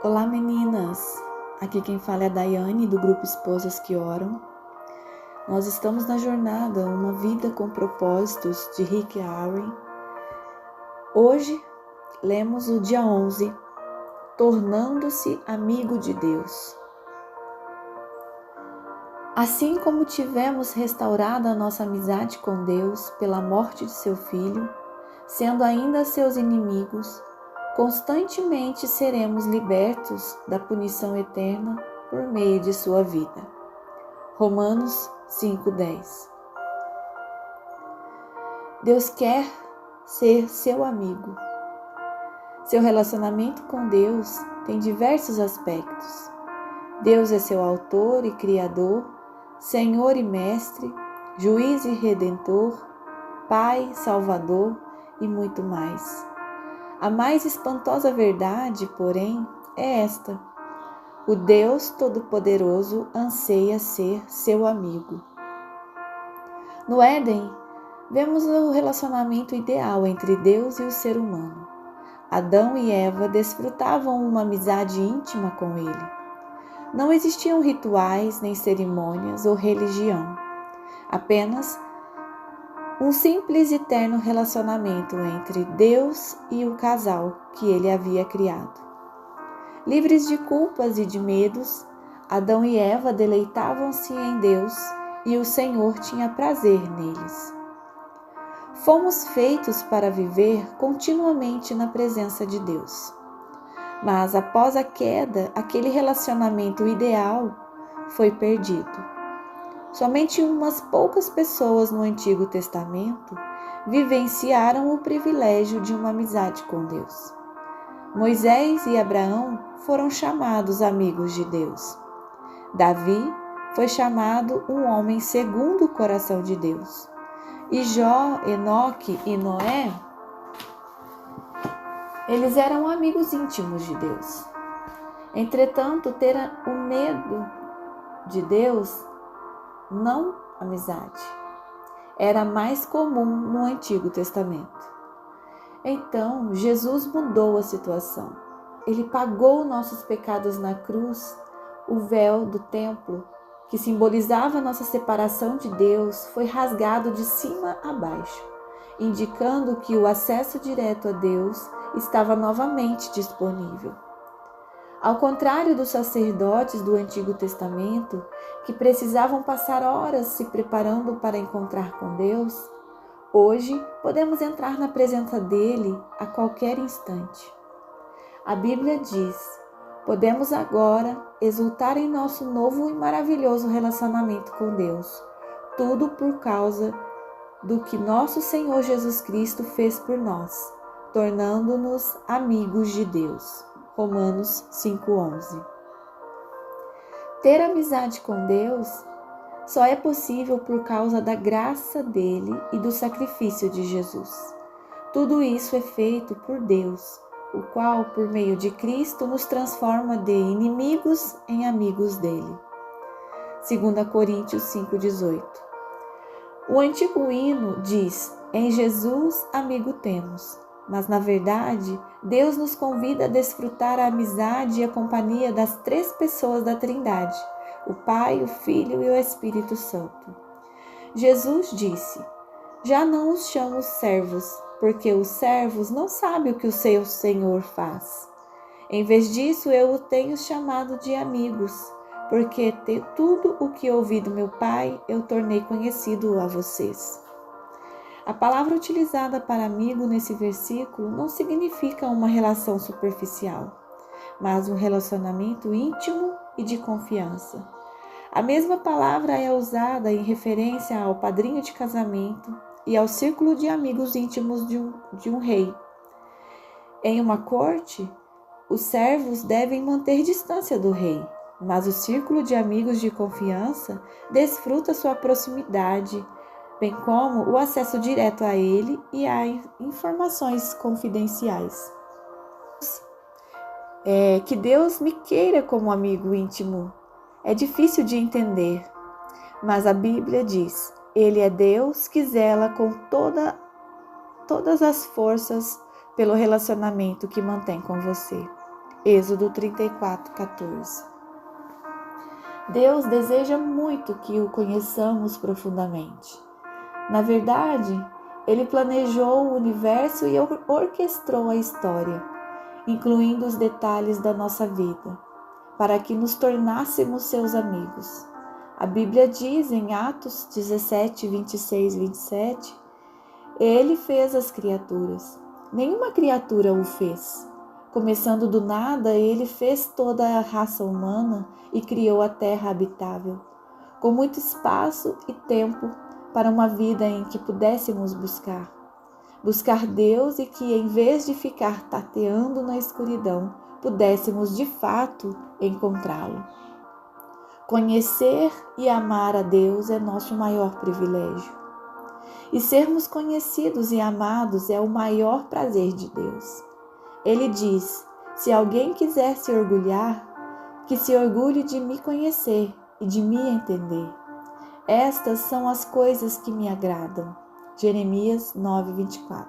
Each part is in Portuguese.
Olá meninas, aqui quem fala é a Daiane do grupo Esposas que Oram. Nós estamos na jornada Uma Vida com Propósitos de Rick Warren. Hoje lemos o dia 11, Tornando-se Amigo de Deus. Assim como tivemos restaurado a nossa amizade com Deus pela morte de seu Filho, sendo ainda seus inimigos, constantemente seremos libertos da punição eterna por meio de sua vida. Romanos 5:10. Deus quer ser seu amigo. Seu relacionamento com Deus tem diversos aspectos. Deus é seu autor e criador, Senhor e mestre, juiz e redentor, Pai, Salvador e muito mais. A mais espantosa verdade, porém, é esta: o Deus Todo-Poderoso anseia ser seu amigo. No Éden, vemos o relacionamento ideal entre Deus e o ser humano. Adão e Eva desfrutavam uma amizade íntima com ele. Não existiam rituais, nem cerimônias ou religião. Apenas um simples e terno relacionamento entre Deus e o casal que ele havia criado. Livres de culpas e de medos, Adão e Eva deleitavam-se em Deus e o Senhor tinha prazer neles. Fomos feitos para viver continuamente na presença de Deus. Mas após a queda, aquele relacionamento ideal foi perdido. Somente umas poucas pessoas no Antigo Testamento vivenciaram o privilégio de uma amizade com Deus. Moisés e Abraão foram chamados amigos de Deus. Davi foi chamado um homem segundo o coração de Deus. E Jó, Enoque e Noé, eles eram amigos íntimos de Deus. Entretanto, ter o medo de Deus, não amizade, era mais comum no Antigo Testamento. Então, Jesus mudou a situação. Ele pagou nossos pecados na cruz. O véu do templo, que simbolizava nossa separação de Deus, foi rasgado de cima a baixo, indicando que o acesso direto a Deus estava novamente disponível. Ao contrário dos sacerdotes do Antigo Testamento, que precisavam passar horas se preparando para encontrar com Deus, hoje podemos entrar na presença dele a qualquer instante. A Bíblia diz: podemos agora exultar em nosso novo e maravilhoso relacionamento com Deus, tudo por causa do que nosso Senhor Jesus Cristo fez por nós, tornando-nos amigos de Deus. Romanos 5:11. Ter amizade com Deus só é possível por causa da graça dele e do sacrifício de Jesus. Tudo isso é feito por Deus, o qual, por meio de Cristo, nos transforma de inimigos em amigos dele. 2 Coríntios 5:18. O antigo hino diz: em Jesus amigo temos. Mas, na verdade, Deus nos convida a desfrutar a amizade e a companhia das três pessoas da Trindade, o Pai, o Filho e o Espírito Santo. Jesus disse: já não os chamo servos, porque os servos não sabem o que o seu Senhor faz. Em vez disso, eu o tenho chamado de amigos, porque tudo o que ouvi do meu Pai, eu tornei conhecido a vocês. A palavra utilizada para amigo nesse versículo não significa uma relação superficial, mas um relacionamento íntimo e de confiança. A mesma palavra é usada em referência ao padrinho de casamento e ao círculo de amigos íntimos de um rei. Em uma corte, os servos devem manter distância do rei, mas o círculo de amigos de confiança desfruta sua proximidade, bem como o acesso direto a ele e a informações confidenciais. Que Deus me queira como amigo íntimo é difícil de entender, mas a Bíblia diz: ele é Deus que zela com todas as forças pelo relacionamento que mantém com você. Êxodo 34:14. Deus deseja muito que o conheçamos profundamente. Na verdade, Ele planejou o universo e orquestrou a história, incluindo os detalhes da nossa vida, para que nos tornássemos seus amigos. A Bíblia diz em Atos 17, 26, 27, Ele fez as criaturas. Nenhuma criatura o fez. Começando do nada, Ele fez toda a raça humana e criou a terra habitável, com muito espaço e tempo para uma vida em que pudéssemos buscar Deus e que, em vez de ficar tateando na escuridão, pudéssemos de fato encontrá-lo. Conhecer e amar a Deus é nosso maior privilégio. E sermos conhecidos e amados é o maior prazer de Deus. Ele diz: se alguém quiser se orgulhar, que se orgulhe de me conhecer e de me entender. Estas são as coisas que me agradam. Jeremias 9:24.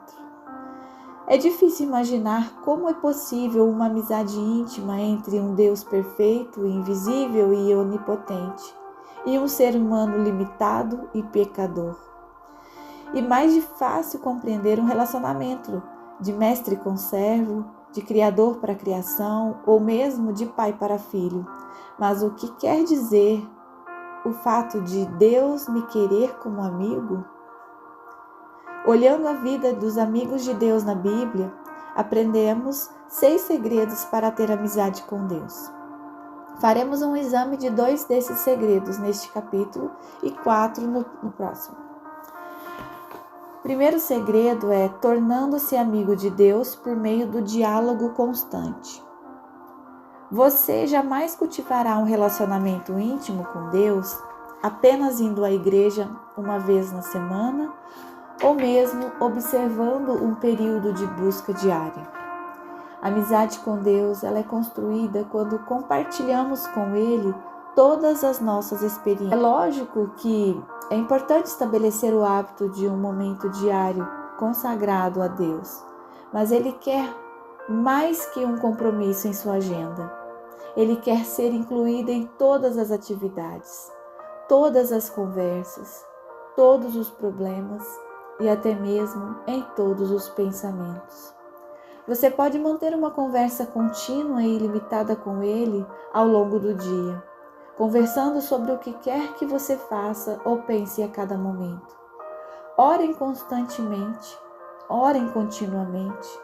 É difícil imaginar como é possível uma amizade íntima entre um Deus perfeito, invisível e onipotente, e um ser humano limitado e pecador. E mais de fácil compreender um relacionamento de mestre com servo, de criador para criação, ou mesmo de pai para filho. Mas o que quer dizer o fato de Deus me querer como amigo? Olhando a vida dos amigos de Deus na Bíblia, aprendemos 6 segredos para ter amizade com Deus. Faremos um exame de 2 desses segredos neste capítulo e 4 no próximo. O primeiro segredo é tornando-se amigo de Deus por meio do diálogo constante. Você jamais cultivará um relacionamento íntimo com Deus apenas indo à igreja uma vez na semana ou mesmo observando um período de busca diária. A amizade com Deus, ela é construída quando compartilhamos com Ele todas as nossas experiências. É lógico que é importante estabelecer o hábito de um momento diário consagrado a Deus, mas Ele quer mais que um compromisso em sua agenda. Ele quer ser incluído em todas as atividades, todas as conversas, todos os problemas e até mesmo em todos os pensamentos. Você pode manter uma conversa contínua e ilimitada com Ele ao longo do dia, conversando sobre o que quer que você faça ou pense a cada momento. Orem constantemente, orem continuamente.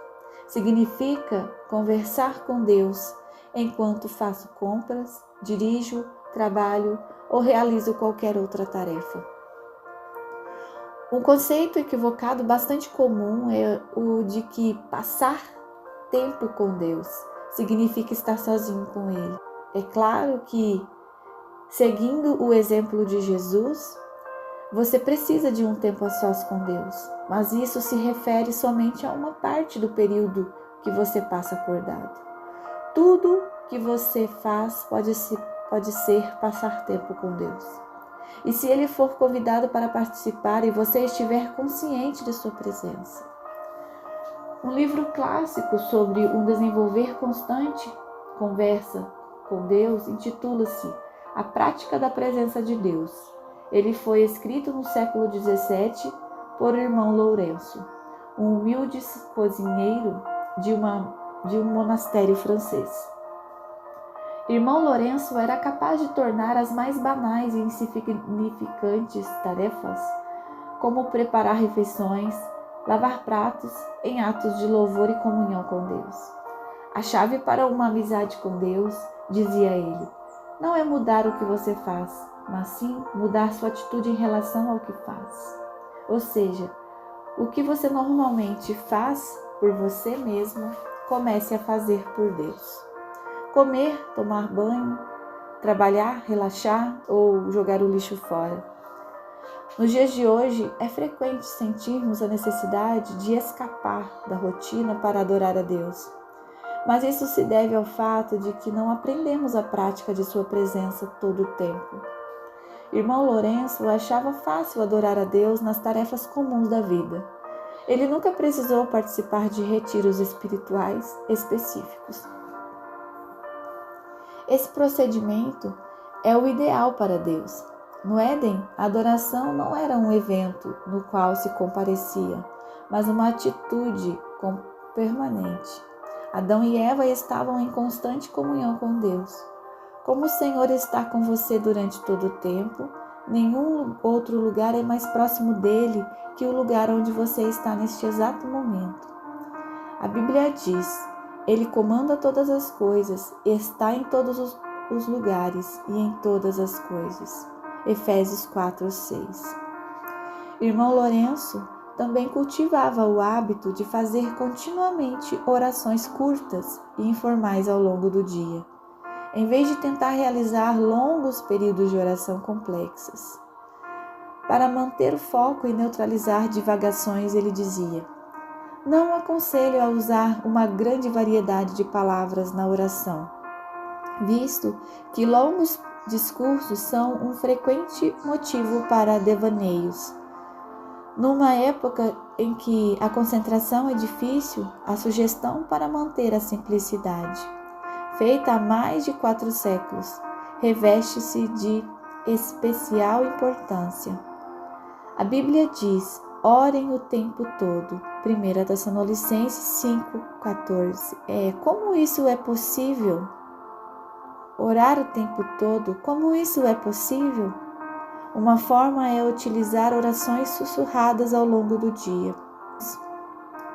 Significa conversar com Deus enquanto faço compras, dirijo, trabalho ou realizo qualquer outra tarefa. Um conceito equivocado bastante comum é o de que passar tempo com Deus significa estar sozinho com Ele. É claro que, seguindo o exemplo de Jesus, você precisa de um tempo a sós com Deus, mas isso se refere somente a uma parte do período que você passa acordado. Tudo que você faz pode ser passar tempo com Deus. E se Ele for convidado para participar e você estiver consciente de sua presença. Um livro clássico sobre um desenvolver constante conversa com Deus intitula-se A Prática da Presença de Deus. Ele foi escrito no século XVII por irmão Lourenço, um humilde cozinheiro de um monastério francês. Irmão Lourenço era capaz de tornar as mais banais e insignificantes tarefas, como preparar refeições, lavar pratos, em atos de louvor e comunhão com Deus. A chave para uma amizade com Deus, dizia ele, não é mudar o que você faz, mas sim mudar sua atitude em relação ao que faz. Ou seja, o que você normalmente faz por você mesmo, comece a fazer por Deus. Comer, tomar banho, trabalhar, relaxar ou jogar o lixo fora. Nos dias de hoje, é frequente sentirmos a necessidade de escapar da rotina para adorar a Deus. Mas isso se deve ao fato de que não aprendemos a prática de sua presença todo o tempo. Irmão Lourenço achava fácil adorar a Deus nas tarefas comuns da vida. Ele nunca precisou participar de retiros espirituais específicos. Esse procedimento é o ideal para Deus. No Éden, a adoração não era um evento no qual se comparecia, mas uma atitude permanente. Adão e Eva estavam em constante comunhão com Deus. Como o Senhor está com você durante todo o tempo, nenhum outro lugar é mais próximo dele que o lugar onde você está neste exato momento. A Bíblia diz: Ele comanda todas as coisas, está em todos os lugares e em todas as coisas. Efésios 4:6. Irmão Lourenço também cultivava o hábito de fazer continuamente orações curtas e informais ao longo do dia, em vez de tentar realizar longos períodos de oração complexas. Para manter o foco e neutralizar divagações, ele dizia: Não aconselho a usar uma grande variedade de palavras na oração, visto que longos discursos são um frequente motivo para devaneios. Numa época em que a concentração é difícil, a sugestão para manter a simplicidade, feita há mais de 4 séculos, reveste-se de especial importância. A Bíblia diz: orem o tempo todo. 1 Tessalonicenses 5:14. Como isso é possível? Orar o tempo todo, como isso é possível? Uma forma é utilizar orações sussurradas ao longo do dia,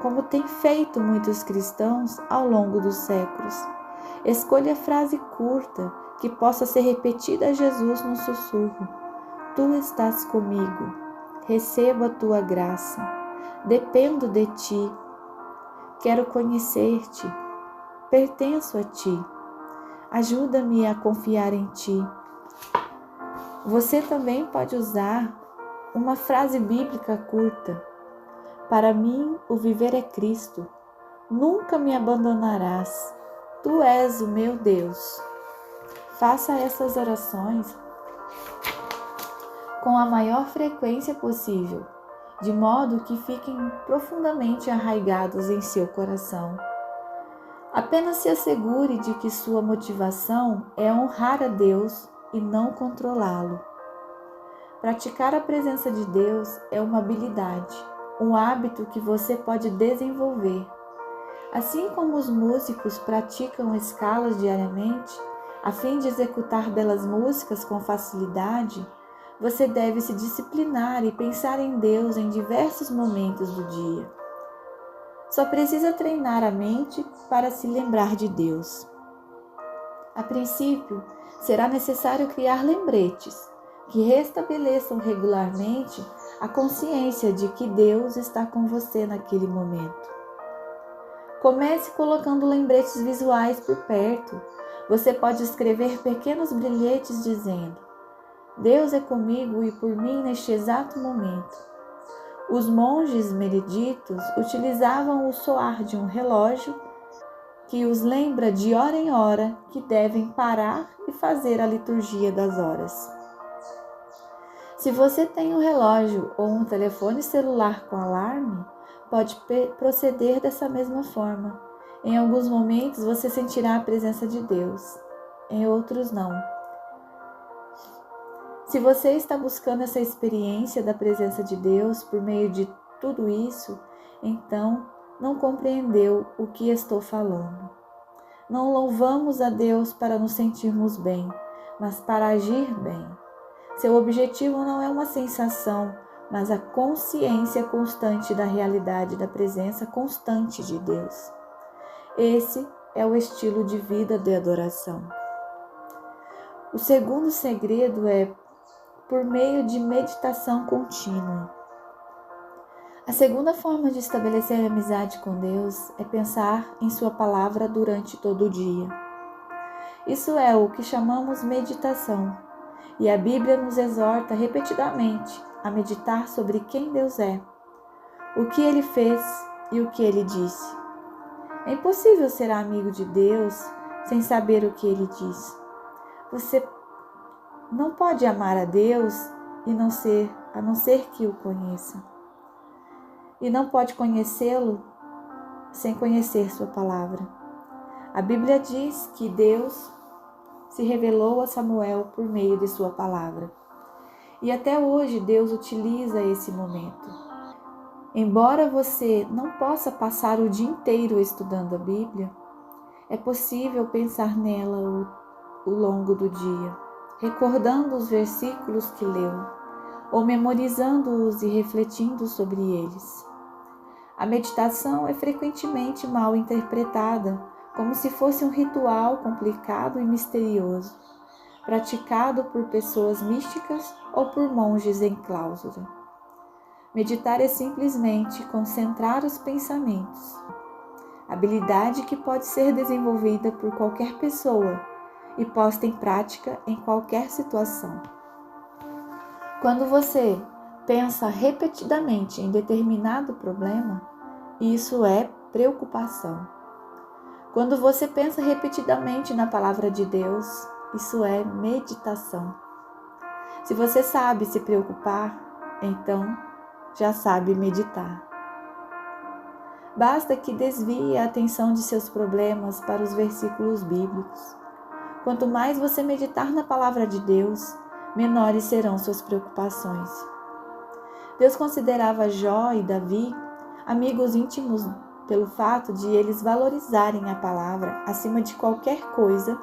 como têm feito muitos cristãos ao longo dos séculos. Escolha frase curta que possa ser repetida a Jesus no sussurro. Tu estás comigo, recebo a tua graça, dependo de ti, quero conhecer-te, pertenço a ti, ajuda-me a confiar em ti. Você também pode usar uma frase bíblica curta. Para mim, o viver é Cristo. Nunca me abandonarás. Tu és o meu Deus. Faça essas orações com a maior frequência possível, de modo que fiquem profundamente arraigados em seu coração. Apenas se assegure de que sua motivação é honrar a Deus e não controlá-lo. Praticar a presença de Deus é uma habilidade, um hábito que você pode desenvolver. Assim como os músicos praticam escalas diariamente, a fim de executar belas músicas com facilidade, você deve se disciplinar e pensar em Deus em diversos momentos do dia. Só precisa treinar a mente para se lembrar de Deus. A princípio, será necessário criar lembretes que restabeleçam regularmente a consciência de que Deus está com você naquele momento. Comece colocando lembretes visuais por perto. Você pode escrever pequenos bilhetes dizendo: Deus é comigo e por mim neste exato momento. Os monges mereditos utilizavam o soar de um relógio que os lembra de hora em hora que devem parar e fazer a liturgia das horas. Se você tem um relógio ou um telefone celular com alarme, pode proceder dessa mesma forma. Em alguns momentos você sentirá a presença de Deus, em outros não. Se você está buscando essa experiência da presença de Deus por meio de tudo isso, então não compreendeu o que estou falando. Não louvamos a Deus para nos sentirmos bem, mas para agir bem. Seu objetivo não é uma sensação, mas a consciência constante da realidade da presença constante de Deus. Esse é o estilo de vida de adoração. O segundo segredo é por meio de meditação contínua. A segunda forma de estabelecer amizade com Deus é pensar em sua palavra durante todo o dia. Isso é o que chamamos meditação, e a Bíblia nos exorta repetidamente a meditar sobre quem Deus é, o que Ele fez e o que Ele disse. É impossível ser amigo de Deus sem saber o que Ele diz. Você não pode amar a Deus a não ser que o conheça. E não pode conhecê-lo sem conhecer sua palavra. A Bíblia diz que Deus se revelou a Samuel por meio de sua palavra. E até hoje Deus utiliza esse momento. Embora você não possa passar o dia inteiro estudando a Bíblia, é possível pensar nela ao longo do dia, recordando os versículos que leu, ou memorizando-os e refletindo sobre eles. A meditação é frequentemente mal interpretada, como se fosse um ritual complicado e misterioso, praticado por pessoas místicas ou por monges em clausura. Meditar é simplesmente concentrar os pensamentos, habilidade que pode ser desenvolvida por qualquer pessoa e posta em prática em qualquer situação. Quando você pensa repetidamente em determinado problema, isso é preocupação. Quando você pensa repetidamente na palavra de Deus, isso é meditação. Se você sabe se preocupar, então já sabe meditar. Basta que desvie a atenção de seus problemas para os versículos bíblicos. Quanto mais você meditar na palavra de Deus, menores serão suas preocupações. Deus considerava Jó e Davi amigos íntimos pelo fato de eles valorizarem a palavra acima de qualquer coisa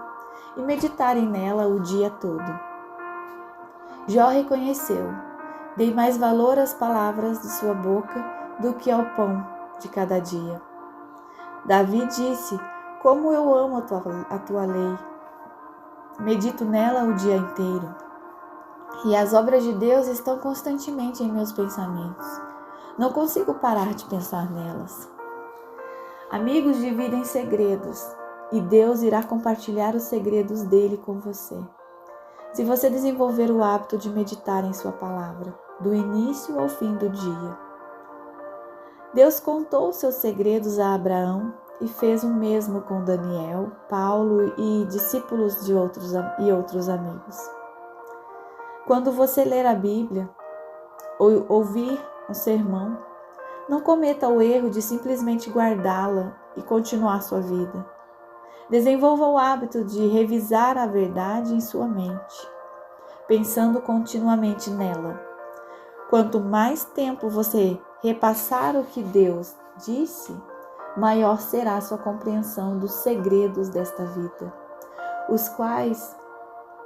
e meditarem nela o dia todo. Jó reconheceu: dei mais valor às palavras de sua boca do que ao pão de cada dia. Davi disse: como eu amo a tua lei, medito nela o dia inteiro. E as obras de Deus estão constantemente em meus pensamentos. Não consigo parar de pensar nelas. Amigos dividem segredos, e Deus irá compartilhar os segredos dele com você. Se você desenvolver o hábito de meditar em sua palavra, do início ao fim do dia. Deus contou seus segredos a Abraão e fez o mesmo com Daniel, Paulo e discípulos de outros amigos. Quando você ler a Bíblia ou ouvir um sermão, não cometa o erro de simplesmente guardá-la e continuar sua vida. Desenvolva o hábito de revisar a verdade em sua mente, pensando continuamente nela. Quanto mais tempo você repassar o que Deus disse, maior será sua compreensão dos segredos desta vida, os quais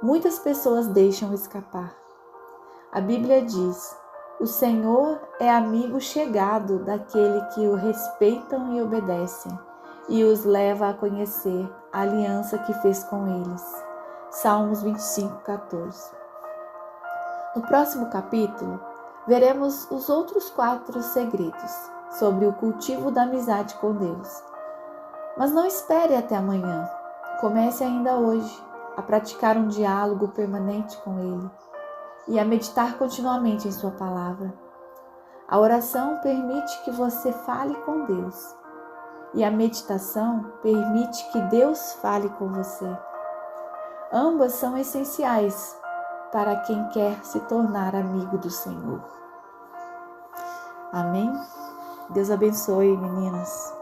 muitas pessoas deixam escapar. A Bíblia diz: o Senhor é amigo chegado daquele que o respeitam e obedecem, e os leva a conhecer a aliança que fez com eles. Salmos 25:14. No próximo capítulo, veremos os outros 4 segredos sobre o cultivo da amizade com Deus. Mas não espere até amanhã. Comece ainda hoje a praticar um diálogo permanente com Ele e a meditar continuamente em sua palavra. A oração permite que você fale com Deus e a meditação permite que Deus fale com você. Ambas são essenciais para quem quer se tornar amigo do Senhor. Amém? Deus abençoe, meninas.